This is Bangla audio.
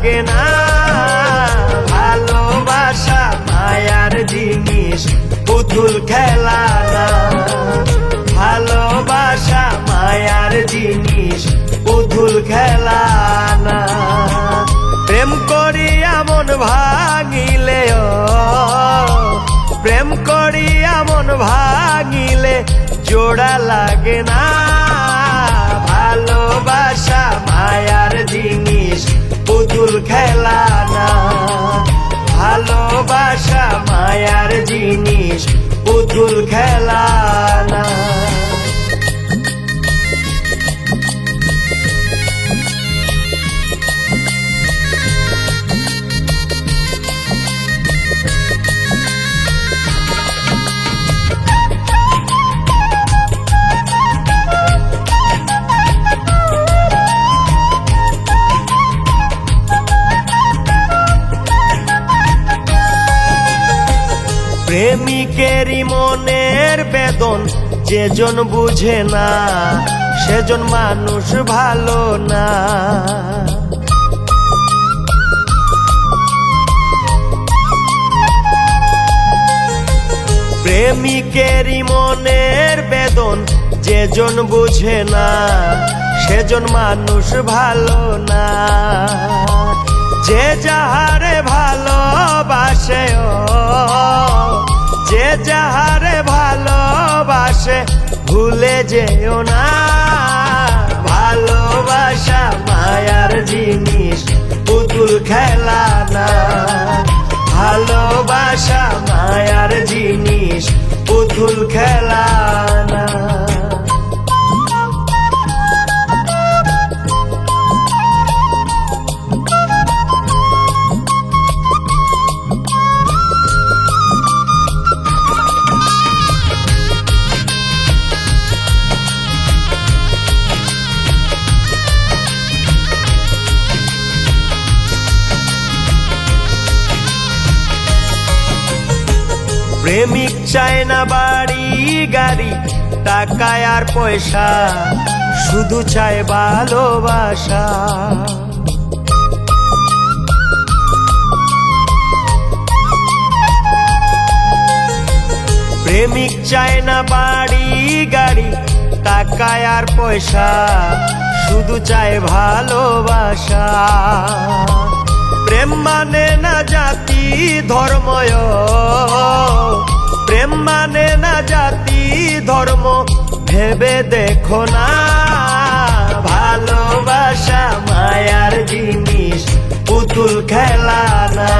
লাগে না। ভালোবাসা মায়ার জিনিস, পুতুল খেলা না। ভালোবাসা মায়ার জিনিস, পুতুল খেলা না। প্রেম করিয়া মন ভাঙিলে, প্রেম করিয়া মন ভাঙিলে জোড়া লাগে না। ভালোবাসা মায়ার জিনিস, পুতুল খেলা না। ভালোবাসা মায়ার জিনিস, পুতুল খেলা না। প্রেমিকেরই মনের বেদন যেজন বুঝে না, সেজন মানুষ ভালো না। প্রেমিকেরই মনের বেদন যেজন বুঝে না, সেজন মানুষ ভালো না। যে যাহারে ভালোবাসে, যে যাহারে ভালোবাসে ভুলে যেও না। ভালোবাসা মায়ার জিনিস, পুতুল খেলা না। ভালোবাসা মায়ার জিনিস, পুতুল খেলা না। প্রেমিক চায় না বাড়ি গাড়ি, টাকা আর পয়সা, শুধু চায় ভালোবাসা। প্রেমিক চায় না বাড়ি গাড়ি, টাকা আর পয়সা, শুধু চায় ভালোবাসা। প্রেম মানে না জাতি ধর্ময়, প্রেম মানে না জাতি ধর্ম, ভেবে দেখো না। ভালোবাসা মায়ার জিনিস, পুতুল খেলা না।